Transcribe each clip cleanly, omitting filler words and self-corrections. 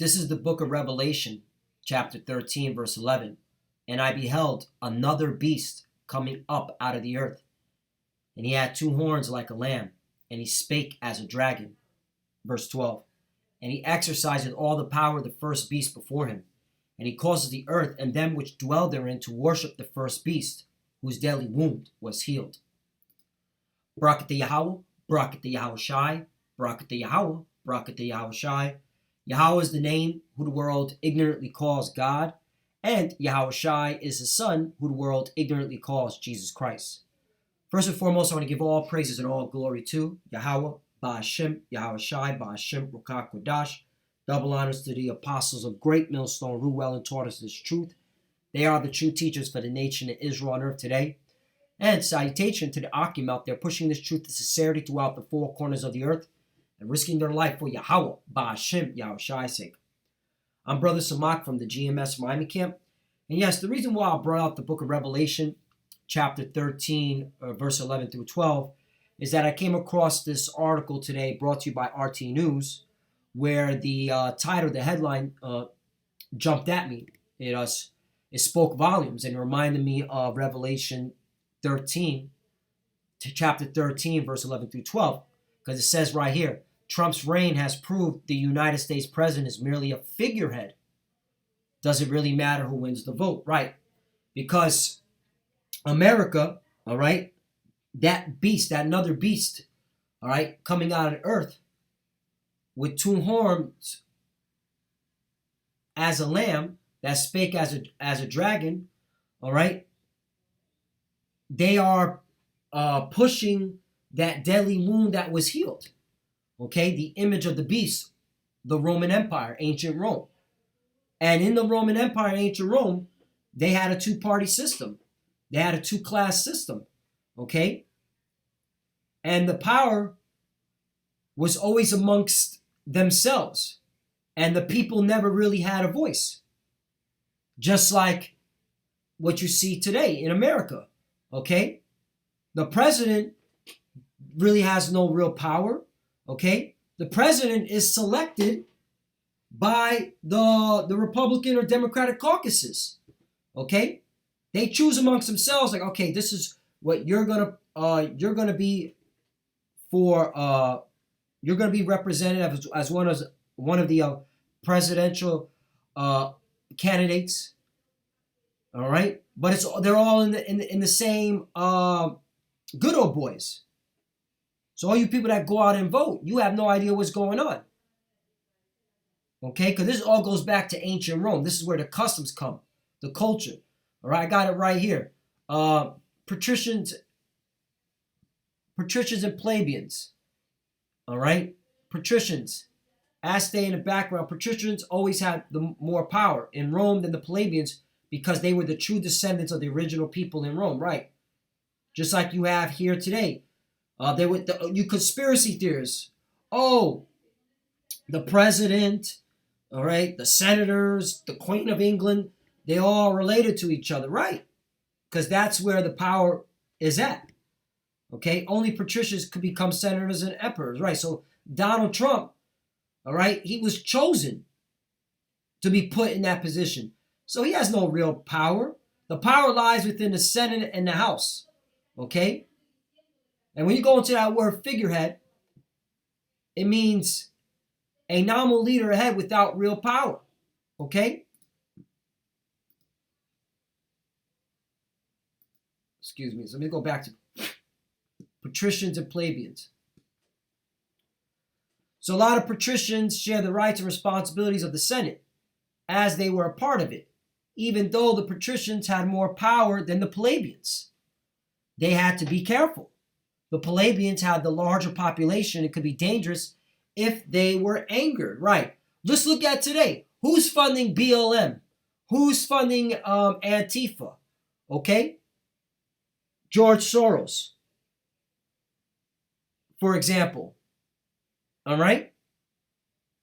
This is the book of Revelation, chapter 13, verse 11. And I beheld another beast coming up out of the earth. And he had two horns like a lamb, and he spake as a dragon. Verse 12. And he exercised all the power of the first beast before him. And he causes the earth and them which dwell therein to worship the first beast, whose deadly wound was healed. Bracket the Yahweh, bracket the Yahweh Shai, bracket the Yahweh, bracket the Yahweh Shai. Yahweh is the name who the world ignorantly calls God, and Yahweh Shai is his son who the world ignorantly calls Jesus Christ. First and foremost, I want to give all praises and all glory to Yahweh, Ba'ashem, Yahweh Shai, Ba'ashem, Rukah Kodash. Double honors to the apostles of Great Millstone, who well and taught us this truth. They are the true teachers for the nation of Israel on earth today. And salutation to the Akim out there pushing this truth to sincerity throughout the four corners of the earth and risking their life for Yahweh, Ba'ashem, Yahweh Shai's sake. I'm Brother Samak from the GMS Miami camp. And yes, the reason why I brought out the book of Revelation, chapter 13, verse 11 through 12, is that I came across this article today brought to you by RT News, where the title, the headline, jumped at me. It spoke volumes and reminded me of Revelation 13, chapter 13, verse 11 through 12, because it says right here, Trump's reign has proved the United States president is merely a figurehead. Does it really matter who wins the vote? Right. Because America, all right, that beast, that another beast, all right, coming out of the earth with two horns as a lamb that spake as a dragon, all right, they are pushing that deadly wound that was healed. Okay, the image of the beast, the Roman Empire, ancient Rome. And in the Roman Empire, ancient Rome, they had a two-party system. They had a two-class system. Okay? And the power was always amongst themselves. And the people never really had a voice. Just like what you see today in America. Okay? The president really has no real power. Okay? The president is selected by the Republican or Democratic caucuses. Okay? They choose amongst themselves, like, okay, this is what you're gonna be for. You're gonna be represented as one of the presidential candidates. All right, but they're all in the same good old boys. So all you people that go out and vote, you have no idea what's going on. Okay, because this all goes back to ancient Rome. This is where the customs come, the culture. All right, I got it right here. Patricians and plebeians. All right, patricians. As stay in the background, patricians always had the more power in Rome than the plebeians because they were the true descendants of the original people in Rome, right? Just like you have here today. You conspiracy theorists. Oh, the president, all right, the senators, the Queen of England, they all related to each other, right? Because that's where the power is at. Okay, only patricians could become senators and emperors, right? So Donald Trump, all right, he was chosen to be put in that position. So he has no real power. The power lies within the Senate and the House, okay? And when you go into that word figurehead, it means a nominal leader ahead without real power, okay? Excuse me. So let me go back to patricians and plebeians. So a lot of patricians share the rights and responsibilities of the Senate as they were a part of it, even though the patricians had more power than the plebeians. They had to be careful. The plebeians had the larger population. It could be dangerous if they were angered, right? Just look at today. Who's funding BLM? Who's funding Antifa? Okay? George Soros, for example. All right?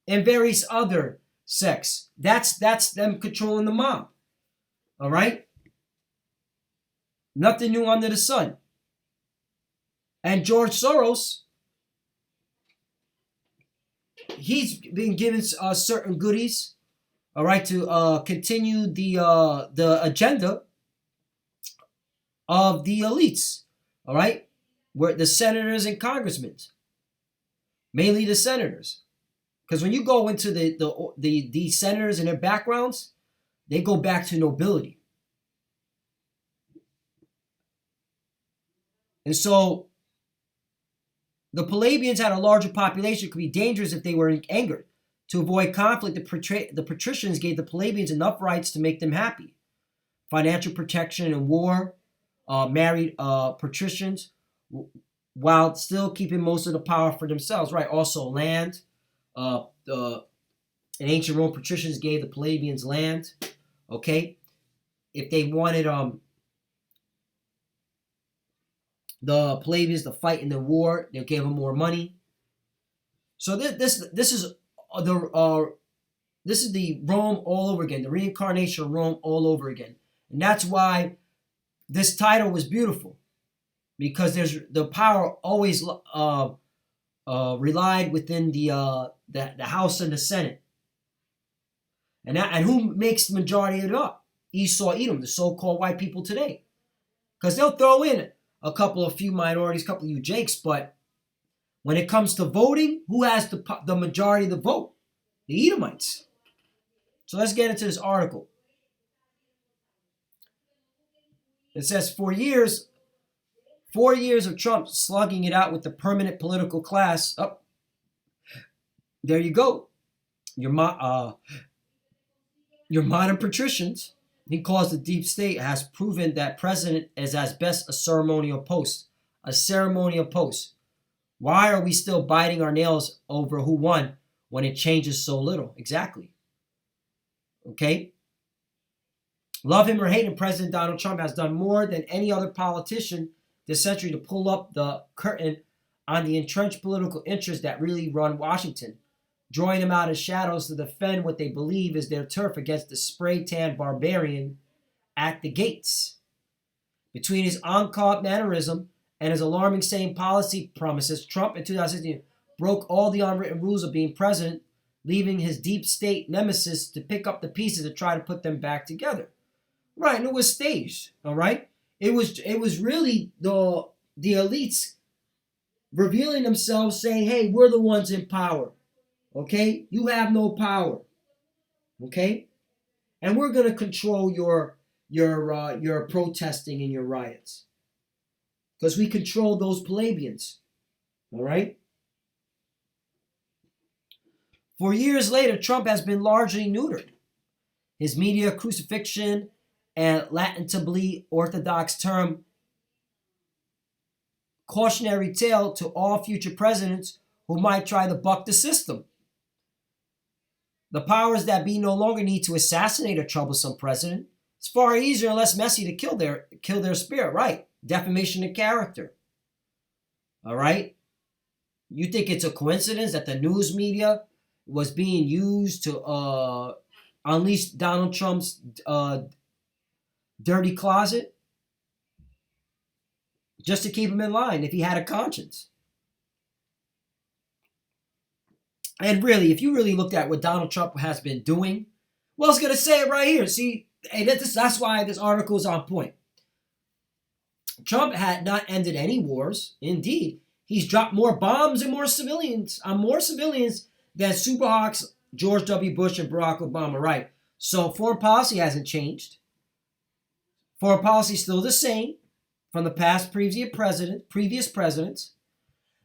And various other sects. That's them controlling the mob. All right? Nothing new under the sun. And George Soros, he's been given certain goodies, all right, to continue the agenda of the elites, all right, where the senators and congressmen, mainly the senators, because when you go into the senators and their backgrounds, they go back to nobility, and so the plebeians had a larger population. It could be dangerous if they were angered. To avoid conflict, the patricians gave the plebeians enough rights to make them happy. Financial protection in war, married patricians, while still keeping most of the power for themselves. Right. Also land. In ancient Rome, patricians gave the plebeians land. Okay. If they wanted the plebeians to fight in the war, they gave them more money. So this is the Rome all over again, the reincarnation of Rome all over again, and that's why this title was beautiful, because there's the power always relied within the House and the Senate, and who makes the majority of it up? Esau, Edom, the so-called white people today, because they'll throw in a few minorities, a couple of you jakes, but when it comes to voting, who has the majority of the vote? The Edomites. So let's get into this article. It says 4 years of Trump slugging it out with the permanent political class. Oh, there you go. Your modern patricians. He calls the deep state has proven that president is at best a ceremonial post. A ceremonial post. Why are we still biting our nails over who won when it changes so little? Exactly. Okay? Love him or hate him, President Donald Trump has done more than any other politician this century to pull up the curtain on the entrenched political interests that really run Washington, drawing them out of shadows to defend what they believe is their turf against the spray-tan barbarian at the gates. Between his on-call mannerism and his alarming same policy promises, Trump in 2016 broke all the unwritten rules of being president, leaving his deep state nemesis to pick up the pieces and try to put them back together. Right, and it was staged, all right? It was really the elites revealing themselves, saying, hey, we're the ones in power, okay? You have no power, okay? And we're going to control your protesting and your riots, because we control those plebeians, all right? 4 years later, Trump has been largely neutered. His media crucifixion and lamentably orthodox term cautionary tale to all future presidents who might try to buck the system. The powers that be no longer need to assassinate a troublesome president. It's far easier and less messy to kill their spirit, right? Defamation of character. All right? You think it's a coincidence that the news media was being used to unleash Donald Trump's dirty closet? Just to keep him in line if he had a conscience. And really, if you really looked at what Donald Trump has been doing, well, I was going to say it right here. See, hey, that's why this article is on point. Trump had not ended any wars. Indeed, he's dropped more bombs and more civilians than Superhawks, George W. Bush, and Barack Obama, right? So foreign policy hasn't changed. Foreign policy is still the same from the previous presidents.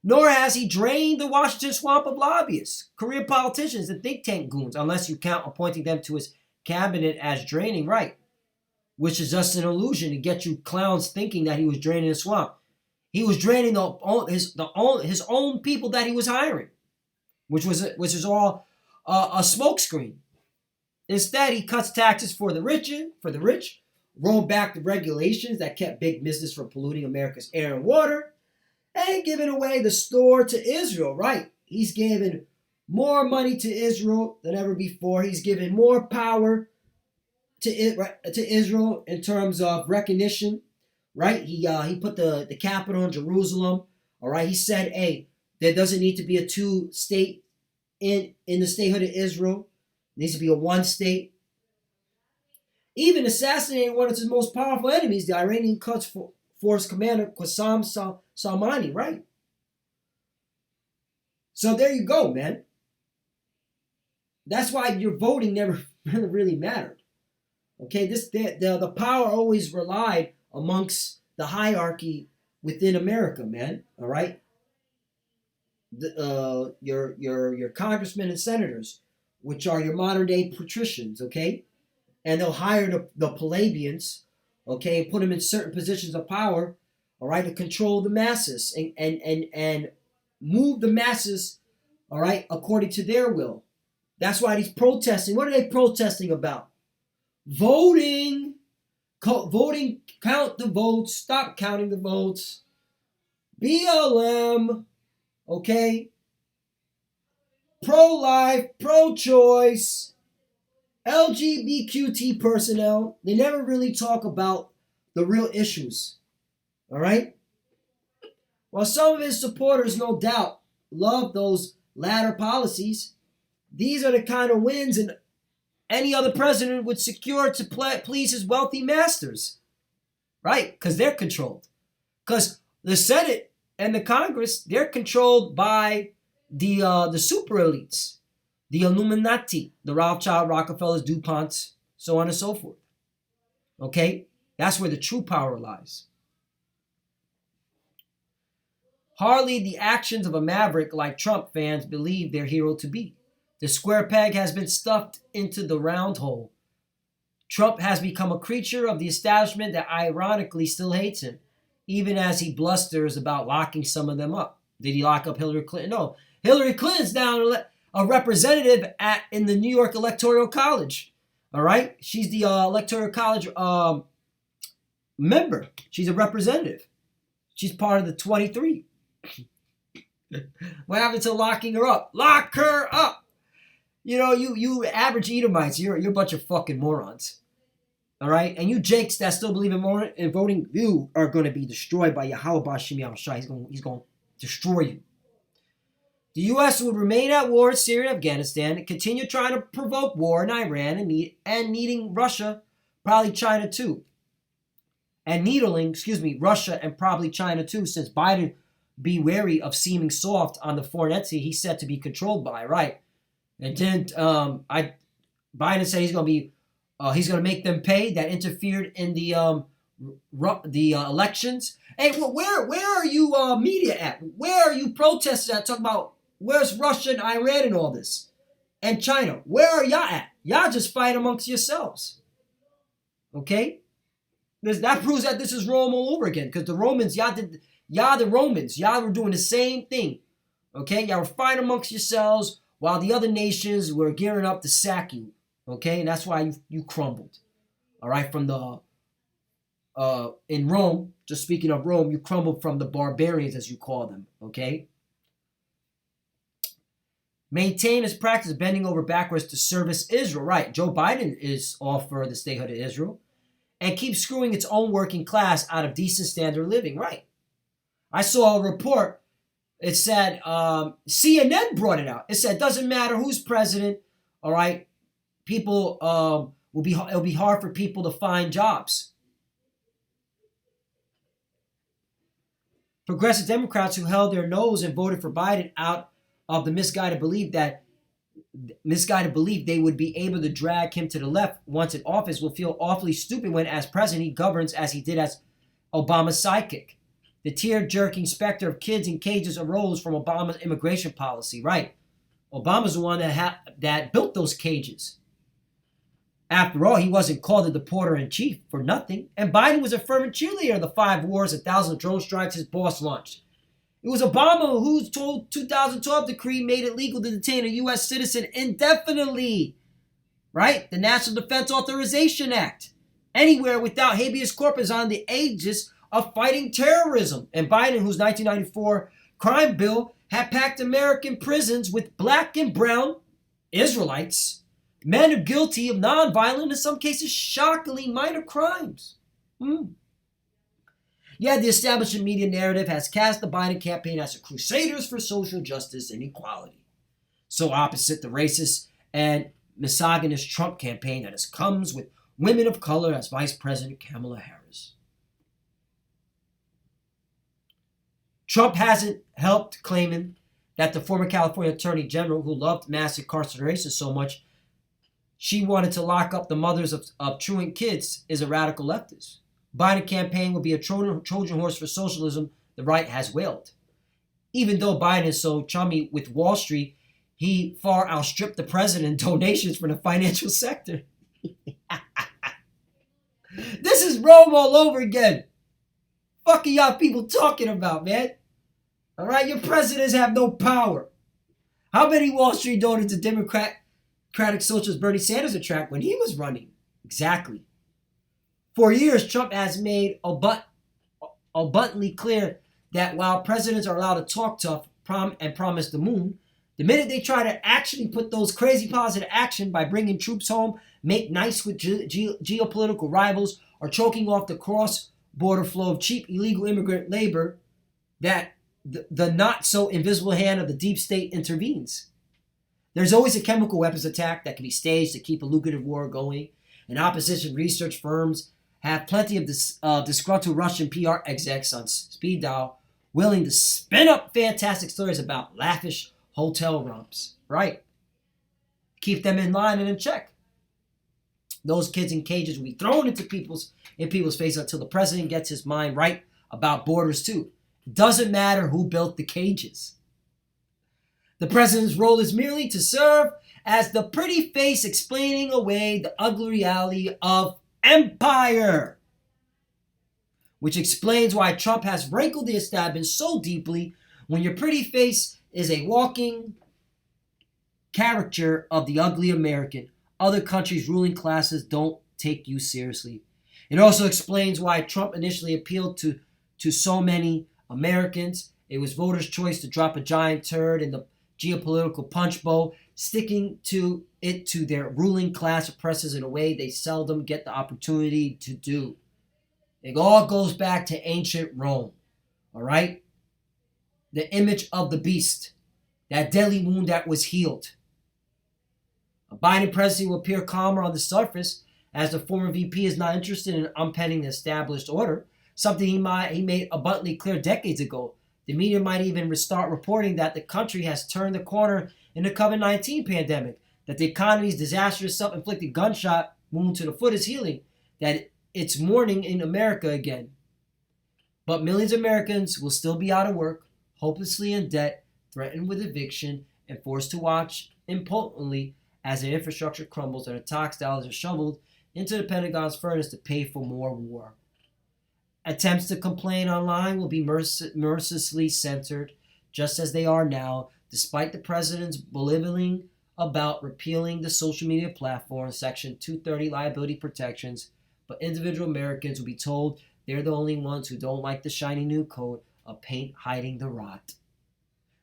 Nor has he drained the Washington swamp of lobbyists, career politicians, and think tank goons, unless you count appointing them to his cabinet as draining, right? Which is just an illusion to get you clowns thinking that he was draining the swamp. He was draining his own people that he was hiring, which is all a smokescreen. Instead, he cuts taxes for the rich, rolled back the regulations that kept big business from polluting America's air and water, and giving away the store to Israel, right? He's giving more money to Israel than ever before. He's giving more power to Israel in terms of recognition, right? He put the capital in Jerusalem, all right? He said, hey, there doesn't need to be a two-state in the statehood of Israel. It needs to be a one state. Even assassinated one of his most powerful enemies, the Iranian Quds Force commander Qassam Soleimani, right? So there you go, man. That's why your voting never really mattered. Okay, the power always relied amongst the hierarchy within America, man. All right, your congressmen and senators, which are your modern day patricians, okay, and they'll hire the plebeians, okay, put them in certain positions of power, all right, to control the masses and move the masses, all right, according to their will. That's why he's protesting. What are they protesting about? Voting. Voting, count the votes, stop counting the votes. BLM, okay? Pro-life, pro-choice, LGBTQ personnel. They never really talk about the real issues, all right? While some of his supporters, no doubt, love those latter policies, these are the kind of wins and any other president would secure to please his wealthy masters, right? Because they're controlled. Because the Senate and the Congress, they're controlled by the super elites, the Illuminati, the Rothschild, Rockefellers, DuPonts, so on and so forth. Okay? That's where the true power lies. Hardly the actions of a maverick like Trump fans believe their hero to be. The square peg has been stuffed into the round hole. Trump has become a creature of the establishment that ironically still hates him, even as he blusters about locking some of them up. Did he lock up Hillary Clinton? No. Hillary Clinton's now a representative in the New York Electoral College. All right? She's the Electoral College member. She's a representative. She's part of the 23. What happened to locking her up? Lock her up! You know, you average Edomites, you're a bunch of fucking morons. All right? And you Jakes that still believe in voting, you are going to be destroyed by Yahweh Bashim Yahushua. He's going to destroy you. The U.S. would remain at war in Syria and Afghanistan and continue trying to provoke war in Iran and needing Russia, probably China too. And needling, Russia and probably China too, since Biden be wary of seeming soft on the foreign entity he's said to be controlled by, right? And then Biden said he's going to make them pay that interfered in the elections. Hey, where are you media at? Where are you protesters at? Talking about where's Russia and Iran and all this, and China? Where are y'all at? Y'all just fight amongst yourselves. Okay, that proves that this is Rome all over again. Because the Romans, y'all were doing the same thing. Okay, y'all were fighting amongst yourselves, while the other nations were gearing up to sack you, okay? And that's why you crumbled, all right? From in Rome, just speaking of Rome, you crumbled from the barbarians, as you call them, okay? Maintain his practice of bending over backwards to service Israel, right? Joe Biden is all for the statehood of Israel and keeps screwing its own working class out of decent standard of living, right? I saw a report. It said, CNN brought it out. It said, doesn't matter who's president, all right? People, it'll be hard for people to find jobs. Progressive Democrats who held their nose and voted for Biden out of the misguided belief they would be able to drag him to the left once in office will feel awfully stupid when, as president, he governs as he did as Obama's sidekick. The tear-jerking specter of kids in cages arose from Obama's immigration policy, right? Obama's the one that built those cages. After all, he wasn't called the deporter-in-chief for nothing, and Biden was a fervent cheerleader of the 5 wars and 1,000 drone strikes his boss launched. It was Obama whose 2012 decree made it legal to detain a U.S. citizen indefinitely, right? The National Defense Authorization Act. Anywhere without habeas corpus on the aegis of fighting terrorism. And Biden, whose 1994 crime bill had packed American prisons with black and brown Israelites, men are guilty of nonviolent, in some cases shockingly minor crimes. Yet the establishment media narrative has cast the Biden campaign as a crusaders for social justice and equality. So opposite the racist and misogynist Trump campaign that comes with women of color as Vice President Kamala Harris. Trump hasn't helped, claiming that the former California Attorney General, who loved mass incarceration so much she wanted to lock up the mothers of truant kids, is a radical leftist. Biden campaign will be a Trojan horse for socialism, the right has wailed. Even though Biden is so chummy with Wall Street, he far outstripped the president in donations for the financial sector. This is Rome all over again. Fuck are y'all people talking about, man? All right, your presidents have no power. How many Wall Street donors did Democratic Socialist Bernie Sanders attract when he was running? Exactly. For years, Trump has made abundantly clear that while presidents are allowed to talk tough and promise the moon, the minute they try to actually put those crazy positive action by bringing troops home, make nice with geopolitical rivals, or choking off the cross-border flow of cheap illegal immigrant labor, that the not-so-invisible hand of the deep state intervenes. There's always a chemical weapons attack that can be staged to keep a lucrative war going, and opposition research firms have plenty of disgruntled Russian PR execs on speed dial willing to spin up fantastic stories about lavish hotel romps, right? Keep them in line and in check. Those kids in cages will be thrown into people's face until the president gets his mind right about borders too. It doesn't matter who built the cages. The president's role is merely to serve as the pretty face explaining away the ugly reality of empire, which explains why Trump has rankled the establishment so deeply when your pretty face is a walking caricature of the ugly American. Other countries' ruling classes don't take you seriously. It also explains why Trump initially appealed to so many Americans. It was voters' choice to drop a giant turd in the geopolitical punch bowl, sticking to their ruling class oppressors in a way they seldom get the opportunity to do. It all goes back to ancient Rome, all right? The image of the beast, that deadly wound that was healed. A Biden presidency will appear calmer on the surface, as the former VP is not interested in unpenning the established order, something he made abundantly clear decades ago. The media might even start reporting that the country has turned the corner in the COVID-19 pandemic, that the economy's disastrous self-inflicted gunshot wound to the foot is healing, that it's morning in America again. But millions of Americans will still be out of work, hopelessly in debt, threatened with eviction, and forced to watch impotently as their infrastructure crumbles and the tax dollars are shoveled into the Pentagon's furnace to pay for more war. Attempts to complain online will be mercilessly censored, just as they are now, despite the president's belittling about repealing the social media platform Section 230 liability protections. But individual Americans will be told they're the only ones who don't like the shiny new coat of paint hiding the rot.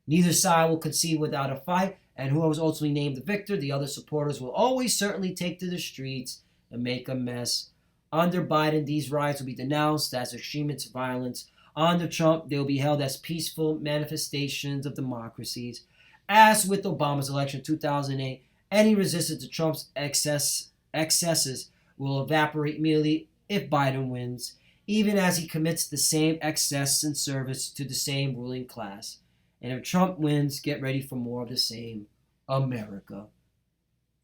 Neither side will concede without a fight, and whoever was ultimately named the victor, the other supporters will always certainly take to the streets and make a mess. Under Biden, these riots will be denounced as extremist violence. Under Trump, they will be held as peaceful manifestations of democracies. As with Obama's election in 2008, any resistance to Trump's excesses will evaporate immediately if Biden wins, even as he commits the same excess in service to the same ruling class. And if Trump wins, get ready for more of the same America.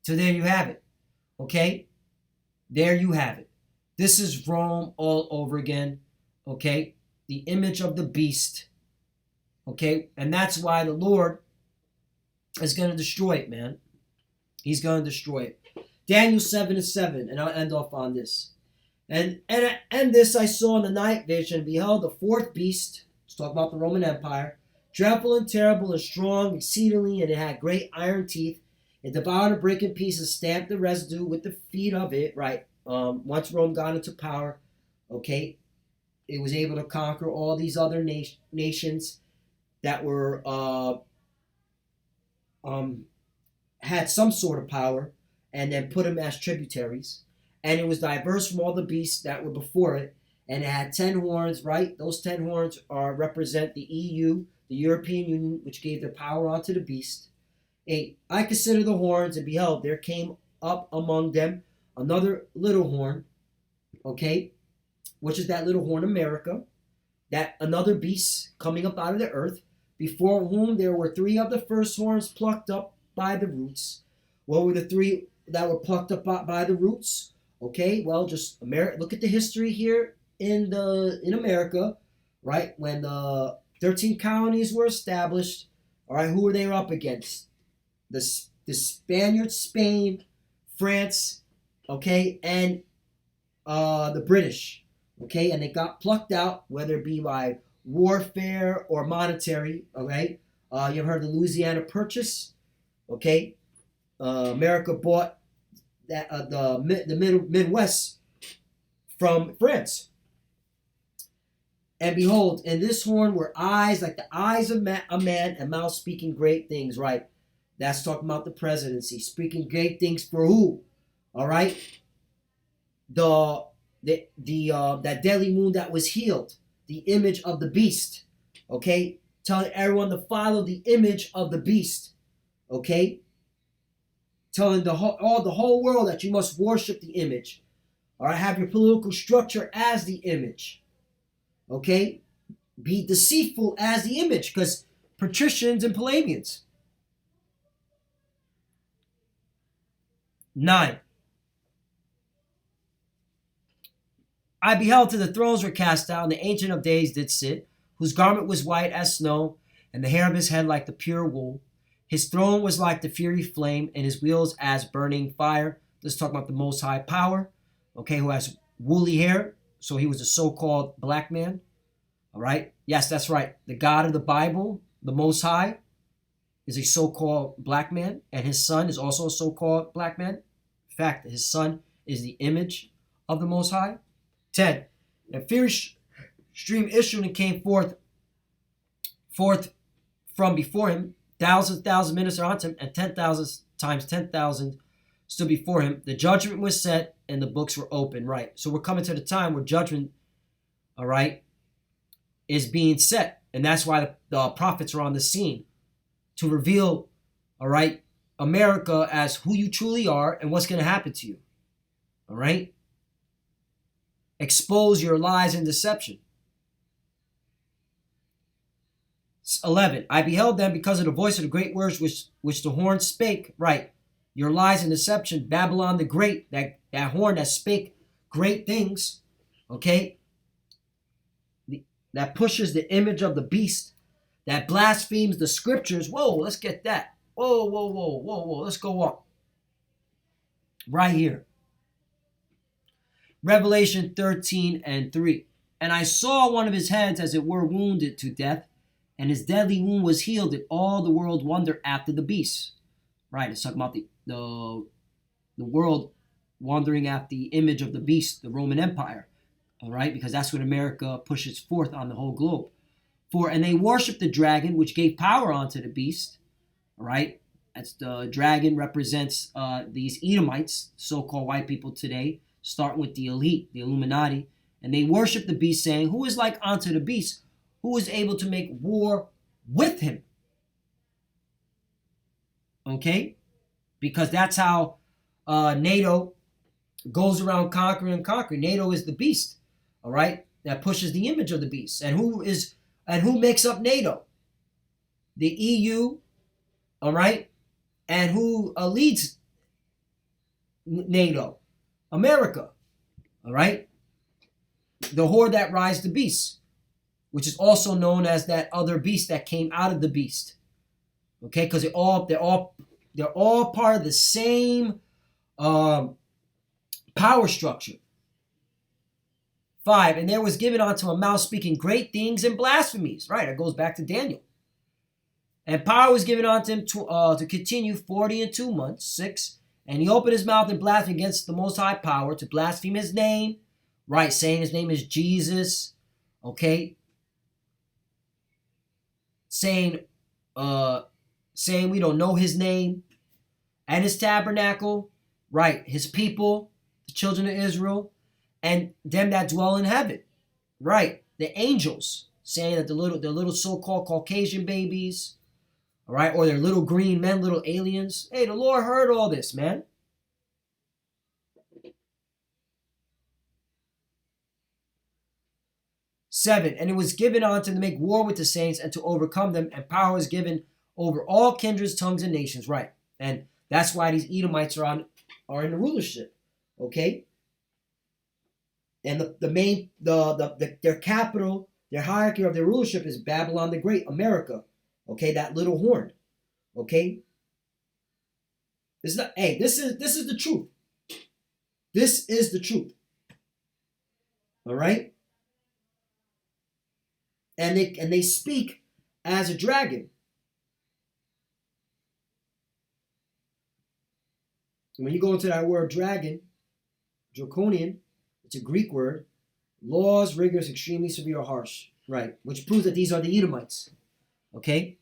So there you have it. Okay? There you have it. This is Rome all over again. Okay? The image of the beast. Okay? And that's why the Lord is going to destroy it, man. He's going to destroy it. Daniel 7:7, and I'll end off on this. And this I saw in the night vision, and beheld the fourth beast. Let's talk about the Roman Empire. Dreadful and terrible and strong exceedingly, and it had great iron teeth. It devoured and brake in pieces, stamped the residue with the feet of it, right? Once Rome got into power, okay, it was able to conquer all these other nations that were had some sort of power, and then put them as tributaries. And it was diverse from all the beasts that were before it, and it had 10 horns, right? Those 10 horns represent the EU, the European Union, which gave their power onto the beast. 8. I consider the horns, and beheld, there came up among them another little horn, okay, which is that little horn America, that another beast coming up out of the earth, before whom there were three of the first horns plucked up by the roots. What were the three that were plucked up by the roots? Okay, well, just look at the history here in America, right? When the 13 colonies were established, all right, who were they up against? The Spaniards, Spain, France, okay, and the British, okay, and they got plucked out, whether it be by warfare or monetary, okay. You ever heard of the Louisiana Purchase? Okay, America bought that the Midwest from France. And behold, in this horn were eyes like the eyes of a man, and mouth speaking great things. Right, that's talking about the presidency, speaking great things for who? All right, that deadly wound that was healed, the image of the beast. Okay, telling everyone to follow the image of the beast. Okay, telling the whole world that you must worship the image. All right, have your political structure as the image. Okay, be deceitful as the image, because patricians and plebeians. 9. I beheld till the thrones were cast down, the Ancient of Days did sit, whose garment was white as snow, and the hair of his head like the pure wool. His throne was like the fiery flame, and his wheels as burning fire. This is talking about the Most High Power, okay, who has woolly hair, so he was a so-called black man. All right? Yes, that's right. The God of the Bible, the Most High, is a so-called black man, and his son is also a so-called black man. In fact, his son is the image of the Most High. 10. And fierce stream issued and came forth from before him. Thousand ministered unto him, and 10,000 times 10,000 stood before him. The judgment was set, and the books were open. Right. So we're coming to the time where judgment, all right, is being set. And that's why the prophets are on the scene to reveal, all right, America as who you truly are and what's going to happen to you. All right? Expose your lies and deception. 11. I beheld them because of the voice of the great words which the horn spake. Right. Your lies and deception, Babylon the Great, that horn that spake great things, okay, that pushes the image of the beast, that blasphemes the scriptures. Whoa, let's get that. Whoa. Let's go up. Right here. Revelation 13 and 3. And I saw one of his heads as it were wounded to death, and his deadly wound was healed, and all the world wonder after the beast. Right, it's talking about the world wandering after the image of the beast, the Roman Empire. All right, because that's what America pushes forth on the whole globe. And they worship the dragon, which gave power unto the beast. All right, that's the dragon represents these Edomites, so-called white people today, starting with the elite, the Illuminati, and they worship the beast, saying, "Who is like unto the beast? Who is able to make war with him?" Okay, because that's how NATO goes around conquering. NATO is the beast, all right, that pushes the image of the beast. And who makes up NATO? The EU, all right, and who leads NATO? America, all right, the horde that rides the beast, which is also known as that other beast that came out of the beast. Okay, because they're all part of the same power structure. 5. And there was given unto a mouth speaking great things and blasphemies. Right, it goes back to Daniel. And power was given unto him to continue 42 months. 6. And he opened his mouth and blasphemed against the Most High Power, to blaspheme his name. Right, saying his name is Jesus. Okay. Saying we don't know his name. And his tabernacle. Right, his people, the children of Israel, and them that dwell in heaven. Right, the angels, saying that the little so-called Caucasian babies, All right, or they're little green men, little aliens. Hey, the Lord heard all this, man. Seven, and it was given unto them to make war with the saints and to overcome them, and power was given over all kindreds, tongues, and nations. Right, and that's why these Edomites are in the rulership. Okay, and their capital, their hierarchy of their rulership is Babylon the Great, America. Okay, that little horn. Okay, this is not. Hey, this is the truth. This is the truth. All right, and they speak as a dragon. And when you go into that word dragon, draconian, it's a Greek word. Laws, rigorous, extremely severe, or harsh. Right, which proves that these are the Edomites. Okay.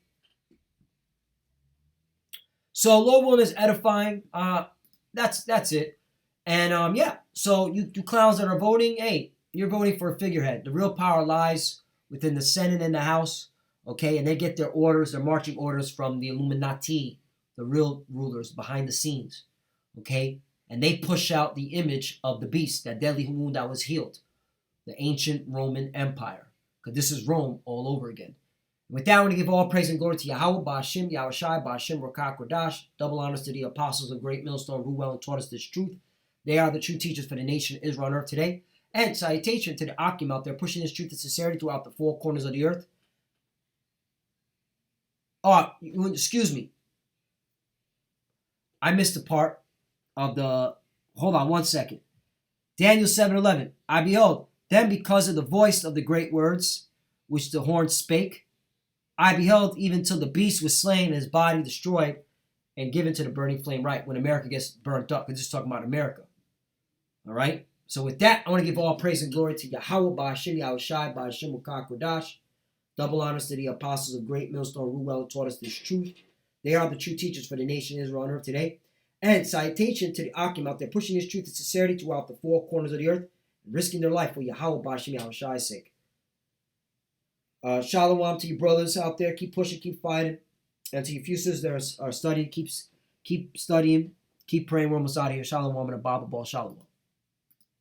So Lord willing is edifying. That's it. And yeah. So you clowns that are voting, hey, you're voting for a figurehead. The real power lies within the Senate and the House. Okay, and they get their orders, their marching orders from the Illuminati, the real rulers behind the scenes. Okay, and they push out the image of the beast, that deadly wound that was healed, the ancient Roman Empire, because this is Rome all over again. With that, I want to give all praise and glory to Yahweh, Ba'ashim, Yahushai, Ba'ashim, Rakak, Radash. Double honors to the apostles of Great Millstone who well and taught us this truth. They are the true teachers for the nation of Israel on earth today. And salutation to the Akim out there pushing this truth and sincerity throughout the four corners of the earth. Oh, excuse me. I missed a part of the... Hold on one second. Daniel 7:11. I behold, then because of the voice of the great words which the horn spake, I beheld even till the beast was slain and his body destroyed and given to the burning flame. Right, when America gets burnt up. We're just talking about America. All right? So with that, I want to give all praise and glory to Yahweh, Ba'ashim, Yahushai, Ba'ashim, Wakak, Radash. Double honors to the apostles of Great Millstone who well and taught us this truth. They are the true teachers for the nation of Israel on earth today. And salutation to the Akim out there pushing this truth and sincerity throughout the four corners of the earth and risking their life for Yahweh, Ba'ashim, Yahushai's sake. Shalom to you brothers out there. Keep pushing, keep fighting. And to you few sisters that are studying, keep studying, keep praying. We're almost out of here. Shalom and a Baba Ball. Shalom.